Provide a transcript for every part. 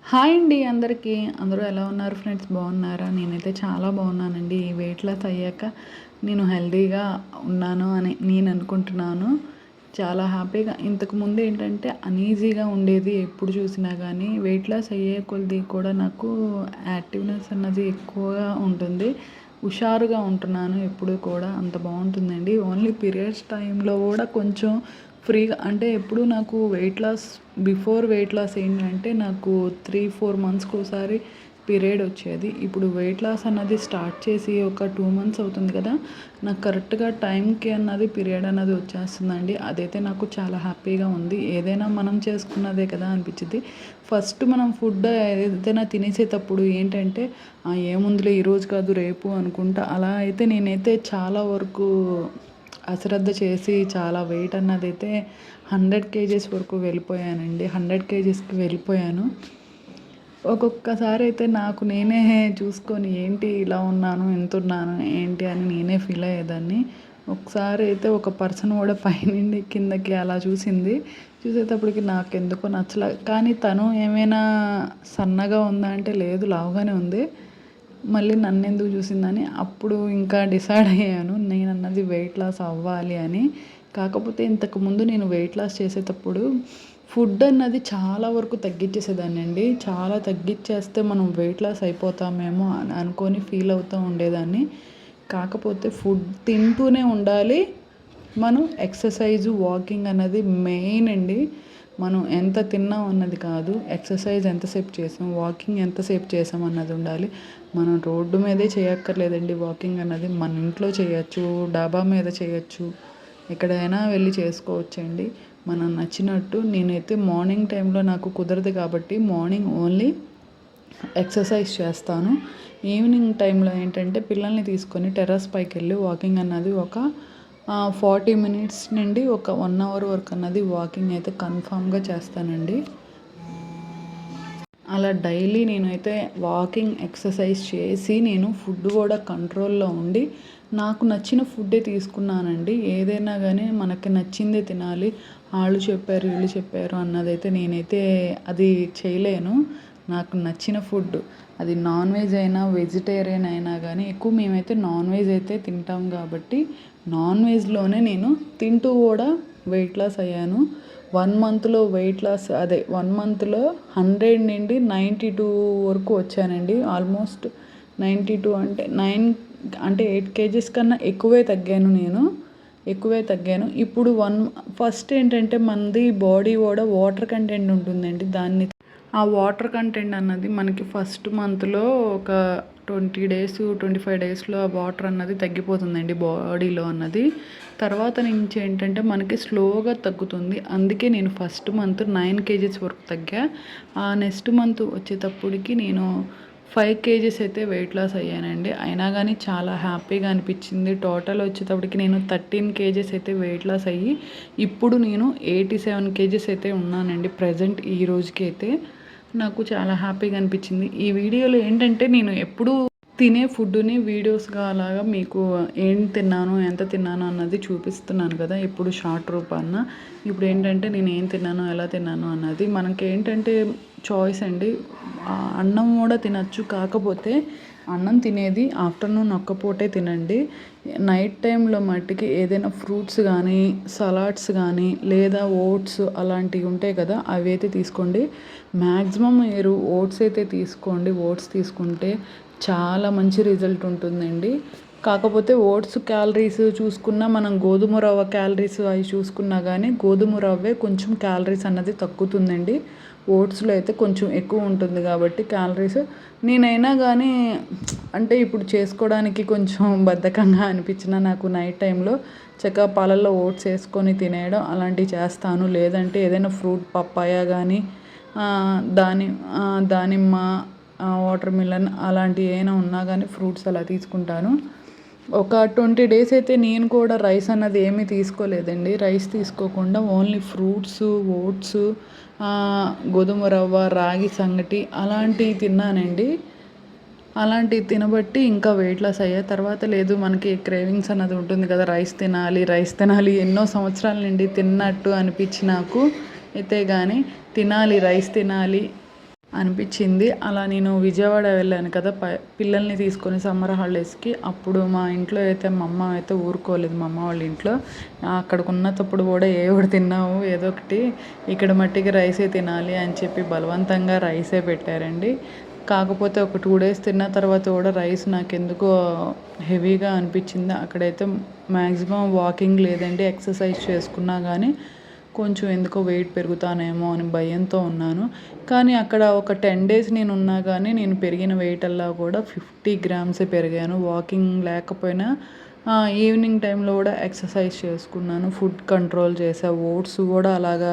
Hi అండి అందరికీ. అందరూ ఎలా ఉన్నారు ఫ్రెండ్స్? బాగున్నారా? నేనైతే చాలా బాగున్నానండి. ఈ వెయిట్ లాస్ అయ్యాక నేను హెల్తీగా ఉన్నాను అని నేను అనుకుంటున్నాను. చాలా హ్యాపీగా. ఇంతకుముందు ఏంటంటే అన్‌ఈజీగా ఉండేది ఎప్పుడు చూసినా కానీ. వెయిట్ లాస్ అయ్యే కొద్దీ కూడా నాకు యాక్టివ్‌నెస్ అన్నది ఎక్కువగా ఉంటుంది. హుషారుగా ఉంటున్నాను ఎప్పుడు కూడా. అంత బాగుంటుందండి. ఓన్లీ పీరియడ్స్ టైంలో కూడా కొంచెం ఫ్రీగా అంటే ఎప్పుడు నాకు బిఫోర్ వెయిట్ లాస్ ఏంటంటే నాకు 3-4 మంత్స్‌కి ఒకసారి పీరియడ్ వచ్చేది. ఇప్పుడు వెయిట్ లాస్ అన్నది స్టార్ట్ చేసి ఒక 2 మంత్స్ అవుతుంది కదా! నాకు కరెక్ట్‌గా టైంకి అన్నది పీరియడ్ అన్నది వచ్చేస్తుందండి. అదైతే నాకు చాలా హ్యాపీగా ఉంది. ఏదైనా మనం చేసుకున్నదే కదా అనిపించిద్ది. ఫస్ట్ మనం ఫుడ్ ఏదైనా తినేసేటప్పుడు ఏంటంటే ఏముందిలే ఈరోజు కాదు రేపు అనుకుంటా అలా అయితే నేనైతే చాలా వరకు అశ్రద్ధ చేసి చాలా వెయిట్ అన్నదైతే 100 కేజీస్ వరకు వెళ్ళిపోయానండి. 100 కేజీస్‌కి వెళ్ళిపోయాను. ఒక్కొక్కసారి అయితే నాకు నేనే చూసుకొని ఏంటి ఇలా ఉన్నాను, ఎంతున్నాను ఏంటి అని నేనే ఫీల్ అయ్యేదాన్ని. ఒకసారి అయితే ఒక పర్సన్ కూడా పైనుండి కిందకి అలా చూసింది. చూసేటప్పటికి నాకెందుకో నచ్చలే. కానీ తను ఏమైనా సన్నగా ఉందా అంటే లేదు లావుగానే ఉంది. మళ్ళీ నన్నెందుకు చూసిందని అప్పుడు ఇంకా డిసైడ్ అయ్యాను నేనన్నది వెయిట్ లాస్ అవ్వాలి అని. కాకపోతే ఇంతకుముందు నేను వెయిట్ లాస్ చేసేటప్పుడు ఫుడ్ అన్నది చాలా వరకు తగ్గించేసేదాన్నండి. చాలా తగ్గిచ్చేస్తే మనం వెయిట్ లాస్ అయిపోతామేమో అని అనుకోని ఫీల్ అవుతూ ఉండేదాన్ని. కాకపోతే ఫుడ్ తింటూనే ఉండాలి. మనం ఎక్సర్సైజు, వాకింగ్ అన్నది మెయిన్ అండి. మనం ఎంత తిన్నాం అన్నది కాదు. ఎక్సర్సైజ్ ఎంతసేపు చేసాం, వాకింగ్ ఎంతసేపు చేసాం అన్నది ఉండాలి. మనం రోడ్డు మీదే చేయక్కర్లేదండి వాకింగ్ అన్నది. మన ఇంట్లో చేయొచ్చు, డాబా మీద చేయొచ్చు. ఎక్కడైనా వెళ్ళి చేసుకోవచ్చండి. మనం నచ్చినట్టు. నేనైతే మార్నింగ్ టైంలో నాకు కుదరదు కాబట్టి మార్నింగ్ ఓన్లీ ఎక్సర్సైజ్ చేస్తాను. ఈవినింగ్ టైంలో ఏంటంటే పిల్లల్ని తీసుకొని టెర్రస్ పైకెళ్ళి వాకింగ్ అన్నది ఒక 40 మినిట్స్ నుండి ఒక 1 అవర్ వరకు అన్నది వాకింగ్ అయితే కన్ఫామ్‌గా చేస్తానండి. అలా డైలీ నేనైతే వాకింగ్, ఎక్సర్సైజ్ చేసి నేను ఫుడ్ కూడా కంట్రోల్‌లో ఉండి నాకు నచ్చిన ఫుడ్డే తీసుకున్నానండి. ఏదైనా గానీ మనకి నచ్చిందే తినాలి. ఆళ్ళు చెప్పారు, వీళ్ళు చెప్పారు అన్నదైతే నేనైతే అది చేయలేను. నాకు నచ్చిన ఫుడ్ అది నాన్ వెజ్ అయినా, వెజిటేరియన్ అయినా గానీ ఎక్కువ మేమైతే నాన్ వెజ్ అయితే తింటాం కాబట్టి నాన్ వెజ్‌లోనే నేను తింటూ కూడా వెయిట్ లాస్ అయ్యాను. 1 మంత్‌లో వెయిట్ లాస్ 1 మంత్‌లో 100 నుండి 92 వరకు వచ్చానండి. ఆల్మోస్ట్ 92 అంటే 8 కేజీస్ కన్నా ఎక్కువే తగ్గాను నేను. ఇప్పుడు ఫస్ట్ ఏంటంటే మనది బాడీ కూడా వాటర్ కంటెంట్ ఉంటుందండి. ఆ వాటర్ కంటెంట్ అన్నది మనకి ఫస్ట్ మంత్‌లో ఒక 20 డేస్, 25 డేస్‌లో ఆ వాటర్ అన్నది తగ్గిపోతుందండి బాడీలో అన్నది. తర్వాత నుంచి ఏంటంటే మనకి స్లోగా తగ్గుతుంది. అందుకే నేను ఫస్ట్ మంత్ 9 కేజీస్ వరకు తగ్గా. ఆ నెక్స్ట్ మంత్ వచ్చేటప్పటికి నేను 5 కేజీస్ అయితే వెయిట్ లాస్ అయ్యానండి. అయినా కానీ చాలా హ్యాపీగా అనిపించింది. టోటల్ వచ్చేటప్పటికి నేను 13 కేజీస్ అయితే వెయిట్ లాస్ అయ్యి ఇప్పుడు నేను 87 కేజీస్ అయితే ఉన్నానండి ప్రెజెంట్ ఈ రోజుకి అయితే. నాకు చాలా హ్యాపీగా అనిపించింది. ఈ వీడియోలో ఏంటంటే నేను ఎప్పుడూ తినే ఫుడ్డుని వీడియోస్‌గా అలాగా మీకు ఏం తిన్నాను, ఎంత తిన్నాను అన్నది చూపిస్తున్నాను కదా! ఎప్పుడు షార్ట్ రూపాన. ఇప్పుడు ఏంటంటే నేను ఏం తిన్నాను, ఎలా తిన్నాను అన్నది మనకేంటంటే చాయిస్ అండి. అన్నం కూడా తినొచ్చు. కాకపోతే అన్నం తినేది ఆఫ్టర్‌నూన్ ఒక్క పూటే తినండి. నైట్ టైంలో మట్టికి ఏదైనా ఫ్రూట్స్ కానీ, సలాడ్స్ కానీ లేదా ఓట్స్ అలాంటివి ఉంటాయి కదా! అవైతే తీసుకోండి. మ్యాక్సిమం మీరు ఓట్స్ అయితే తీసుకోండి. ఓట్స్ తీసుకుంటే చాలా మంచి రిజల్ట్ ఉంటుందండి. కాకపోతే ఓట్స్ క్యాలరీస్ చూసుకున్నా మనం గోధుమ రవ్వ క్యాలరీస్ అవి చూసుకున్నా కానీ గోధుమ రవ్వే కొంచెం క్యాలరీస్ అన్నది తగ్గుతుందండి. ఓట్స్‌లో అయితే కొంచెం ఎక్కువ ఉంటుంది కాబట్టి క్యాలరీస్. నేనైనా కానీ అంటే ఇప్పుడు చేసుకోవడానికి కొంచెం బద్ధకంగా అనిపించినా నాకు నైట్ టైంలో చక్కగా పాలల్లో ఓట్స్ వేసుకొని తినేయడం అలాంటివి చేస్తాను. లేదంటే ఏదైనా ఫ్రూట్ పప్పాయ కానీ దానిమ్మ, వాటర్ మిలన్ అలాంటివి ఏమైనా ఉన్నా కానీ ఫ్రూట్స్ అలా తీసుకుంటాను. ఒక 20 డేస్ అయితే నేను కూడా రైస్ అన్నది ఏమీ తీసుకోలేదండి. రైస్ తీసుకోకుండా ఓన్లీ ఫ్రూట్స్, ఓట్స్, గోధుమ రవ్వ, రాగి సంగటి అలాంటివి తిన్నానండి. అలాంటివి తినబట్టి ఇంకా వెయిట్ లాస్ అయ్యా. తర్వాత లేదు మనకి క్రేవింగ్స్ అన్నది ఉంటుంది కదా! రైస్ తినాలి ఎన్నో సంవత్సరాల నుండి తిన్నట్టు అనిపించి నాకు అయితే గానీ రైస్ తినాలి అనిపించింది. అలా నేను విజయవాడ వెళ్ళాను కదా! పిల్లల్ని తీసుకొని సమ్మర్ హాలిడేస్‌కి. అప్పుడు మా ఇంట్లో అయితే మా అమ్మ అయితే ఊరుకోలేదు. మా అమ్మ వాళ్ళ ఇంట్లో. అక్కడికున్నప్పుడు కూడా ఏవిడ తిన్నావు ఏదో ఒకటి ఇక్కడ మట్టికి రైసే తినాలి అని చెప్పి బలవంతంగా రైసే పెట్టారండి. కాకపోతే ఒక 2 డేస్ తిన్న తర్వాత కూడా రైస్ నాకెందుకో హెవీగా అనిపించింది. అక్కడైతే మ్యాక్సిమం వాకింగ్ లేదండి. ఎక్సర్సైజ్ చేసుకున్నా గానీ కొంచెం ఎందుకో వెయిట్ పెరుగుతానేమో అని భయంతో ఉన్నాను. కానీ అక్కడ ఒక 10 డేస్ నేనున్నా గానీ నేను పెరిగిన వెయిటల్లా కూడా 50 గ్రామ్సే పెరిగాను. వాకింగ్ లేకపోయినా ఈవినింగ్ టైంలో కూడా ఎక్సర్సైజ్ చేసుకున్నాను. ఫుడ్ కంట్రోల్ చేశా. ఓట్స్ కూడా అలాగా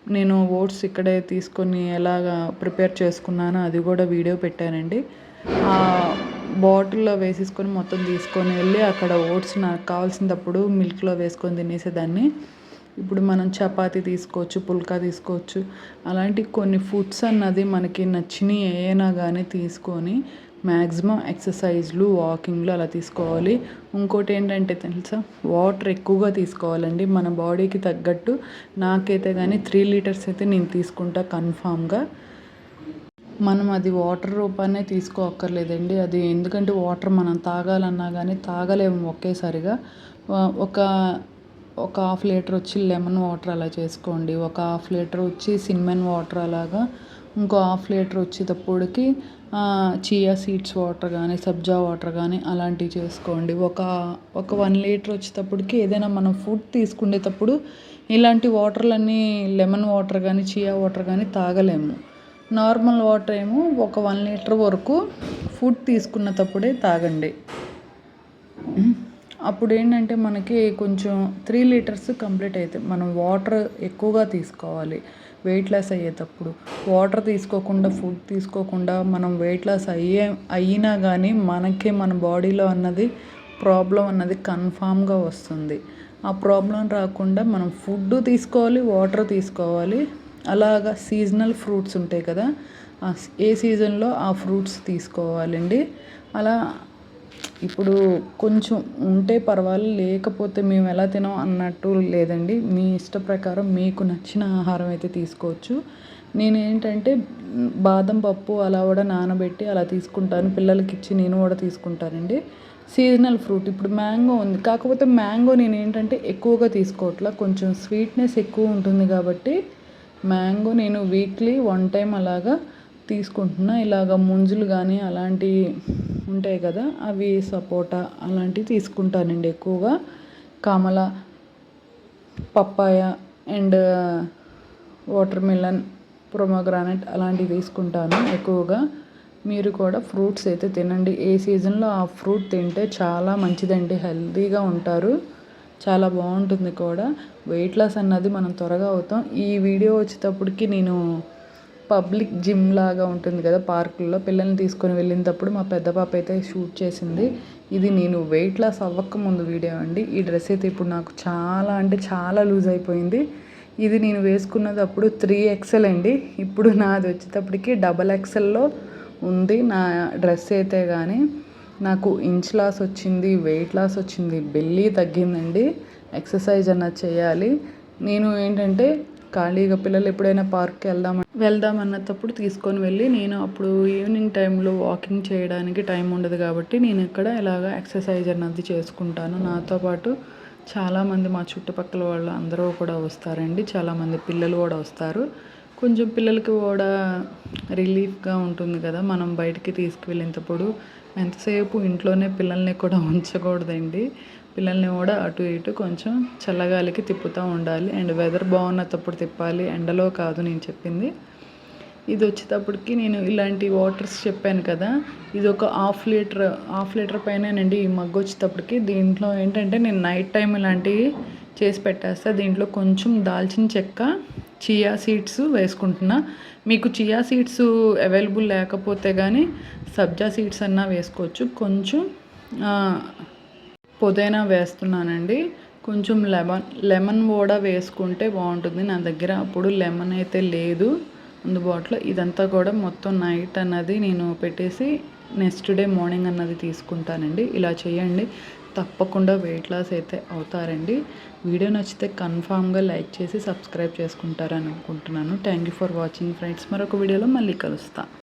నేను ఓట్స్ ఇక్కడే తీసుకొని ఎలాగా ప్రిపేర్ చేసుకున్నానో అది కూడా వీడియో పెట్టానండి. బాటిల్‌లో వేసేసుకొని మొత్తం తీసుకొని వెళ్ళి అక్కడ ఓట్స్ నాకు కావాల్సినప్పుడు మిల్క్‌లో వేసుకొని తినేసేదాన్ని. ఇప్పుడు మనం చపాతీ తీసుకోవచ్చు, పుల్కా తీసుకోవచ్చు. అలాంటి కొన్ని ఫుడ్స్ అన్నది మనకి నచ్చినయి ఏయైనా గానీ తీసుకొని మ్యాక్సిమం ఎక్సర్సైజ్‌లు, వాకింగ్‌లు అలా తీసుకోవాలి. ఇంకోటి ఏంటంటే తెలుసా? వాటర్ ఎక్కువగా తీసుకోవాలండి. మన బాడీకి తగ్గట్టు నాకైతే గానీ 3 లీటర్స్ అయితే నేను తీసుకుంటా కన్ఫామ్‌గా. మనం అది వాటర్ రూపాన్నే తీసుకోక్కర్లేదండి. అది ఎందుకంటే వాటర్ మనం తాగాలన్నా గానీ తాగలేము ఒకేసారిగా. ఒక ఒక హాఫ్ లీటర్ వచ్చి లెమన్ వాటర్ అలా చేసుకోండి. ఒక హాఫ్ లీటర్ వచ్చి సిన్నమన్ వాటర్ అలాగా. ఇంకో హాఫ్ లీటర్ వచ్చేటప్పటికి చియా సీడ్స్ వాటర్ కానీ, సబ్జా వాటర్ కానీ అలాంటివి చేసుకోండి. ఒక 1 లీటర్ వచ్చేటప్పటికి ఏదైనా మనం ఫుడ్ తీసుకునేటప్పుడు ఇలాంటి వాటర్లన్నీ లెమన్ వాటర్ కానీ, చియా వాటర్ కానీ తాగలేము. నార్మల్ వాటర్ ఏమో ఒక 1 లీటర్ వరకు ఫుడ్ తీసుకునేటప్పుడే తాగండి. అప్పుడేంటంటే మనకి కొంచెం 3 లీటర్స్ కంప్లీట్ అవుతాయి. మనం వాటర్ ఎక్కువగా తీసుకోవాలి వెయిట్ లాస్ అయ్యేటప్పుడు. వాటర్ తీసుకోకుండా, ఫుడ్ తీసుకోకుండా మనం వెయిట్ లాస్ అయినా కానీ మనకే మన బాడీలో అన్నది ప్రాబ్లం అన్నది కన్ఫామ్‌గా వస్తుంది. ఆ ప్రాబ్లం రాకుండా మనం ఫుడ్డు తీసుకోవాలి, వాటర్ తీసుకోవాలి. అలాగా సీజనల్ ఫ్రూట్స్ ఉంటాయి కదా! ఏ సీజన్‌లో ఆ ఫ్రూట్స్ తీసుకోవాలండి. అలా ఇప్పుడు కొంచెం ఉంటే పర్వాలేదు, లేకపోతే మేము ఎలా తినాం అన్నట్టు లేదండి. మీ ఇష్ట ప్రకారం మీకు నచ్చిన ఆహారం అయితే తీసుకోవచ్చు. నేనేంటంటే బాదం పప్పు అలా కూడా నానబెట్టి అలా తీసుకుంటాను. పిల్లలకిచ్చి నేను కూడా తీసుకుంటానండి. సీజనల్ ఫ్రూట్ ఇప్పుడు మ్యాంగో ఉంది. కాకపోతే మ్యాంగో నేనేంటంటే ఎక్కువగా తీసుకోవట్లా. కొంచెం స్వీట్‌నెస్ ఎక్కువ ఉంటుంది కాబట్టి మ్యాంగో నేను వీక్లీ 1 టైమ్ అలాగా తీసుకుంటున్నా. ఇలాగ ముంజులు కానీ అలాంటివి ఉంటాయి కదా! అవి సపోటా అలాంటివి తీసుకుంటానండి ఎక్కువగా. కమల, papaya and watermelon, pomegranate అలాంటివి తీసుకుంటాను ఎక్కువగా. మీరు కూడా ఫ్రూట్స్ అయితే తినండి. ఏ సీజన్‌లో ఆ ఫ్రూట్ తింటే చాలా మంచిదండి. హెల్తీగా ఉంటారు. చాలా బాగుంటుంది కూడా. వెయిట్ లాస్ అన్నది మనం త్వరగా అవుతాం. ఈ వీడియో వచ్చేటప్పటికి నేను పబ్లిక్ జిమ్ లాగా ఉంటుంది కదా పార్కుల్లో, పిల్లల్ని తీసుకొని వెళ్ళినప్పుడు మా పెద్ద పాప అయితే షూట్ చేసింది. ఇది నేను వెయిట్ లాస్ అవ్వకముందు వీడియో అండి. ఈ డ్రెస్ అయితే ఇప్పుడు నాకు చాలా అంటే చాలా లూజ్ అయిపోయింది. ఇది నేను వేసుకున్నది అప్పుడు 3XL అండి. ఇప్పుడు నాది వచ్చేటప్పటికి XXLలో ఉంది నా డ్రెస్ అయితే. కానీ నాకు ఇంచ్ లాస్ వచ్చింది, వెయిట్ లాస్ వచ్చింది, బెల్లీ తగ్గిందండి. ఎక్సర్సైజ్ అన్నది చేయాలి. నేను ఏంటంటే ఖాళీగా పిల్లలు ఎప్పుడైనా పార్క్కి వెళ్దామన్నప్పుడు తీసుకొని వెళ్ళి నేను అప్పుడు ఈవినింగ్ టైంలో వాకింగ్ చేయడానికి టైం ఉండదు కాబట్టి నేను ఇక్కడ ఇలాగ ఎక్సర్సైజ్ అన్నది చేసుకుంటాను. నాతో పాటు చాలామంది మా చుట్టుపక్కల వాళ్ళు అందరూ కూడా వస్తారండి. చాలామంది పిల్లలు కూడా వస్తారు. కొంచెం పిల్లలకి కూడా రిలీఫ్గా ఉంటుంది కదా మనం బయటికి తీసుకువెళ్ళేటప్పుడు. ఎంతసేపు ఇంట్లోనే పిల్లల్ని కూడా ఉంచకూడదండి. పిల్లల్ని కూడా అటు ఇటు కొంచెం చల్లగాలికి తిప్పుతూ ఉండాలి. అండ్ వెదర్ బాగున్నప్పుడు తిప్పాలి, ఎండలో కాదు నేను చెప్పింది. ఇది వచ్చేటప్పటికి నేను ఇలాంటి వాటర్స్ చెప్పాను కదా, ఇది ఒక హాఫ్ లీటర్ పైనేనండి ఈ మగ్గు వచ్చేటప్పటికి. దీంట్లో ఏంటంటే నేను నైట్ టైం ఇలాంటివి చేసి పెట్టేస్తా. దీంట్లో కొంచెం దాల్చిన చెక్క, చియా సీడ్స్ వేసుకుంటున్నా. మీకు చియా సీడ్స్ అవైలబుల్ లేకపోతే కానీ సబ్జా సీడ్స్ అన్నా వేసుకోవచ్చు. కొంచెం పుదీనా వేస్తున్నానండి. కొంచెం లెమన్ కూడా వేసుకుంటే బాగుంటుంది. నా దగ్గర అప్పుడు లెమన్ అయితే లేదు అందుబాటులో. ఇదంతా కూడా మొత్తం నైట్ అన్నది నేను పెట్టేసి నెక్స్ట్ డే మార్నింగ్ అన్నది తీసుకుంటానండి. ఇలా చేయండి. తప్పకుండా వెయిట్ లాస్ అయితే అవుతారండి. వీడియో నచ్చితే కన్ఫామ్‌గా లైక్ చేసి సబ్స్క్రైబ్ చేసుకుంటారని అనుకుంటున్నాను. Thank you for watching friends. మరొక వీడియోలో మళ్ళీ కలుస్తా.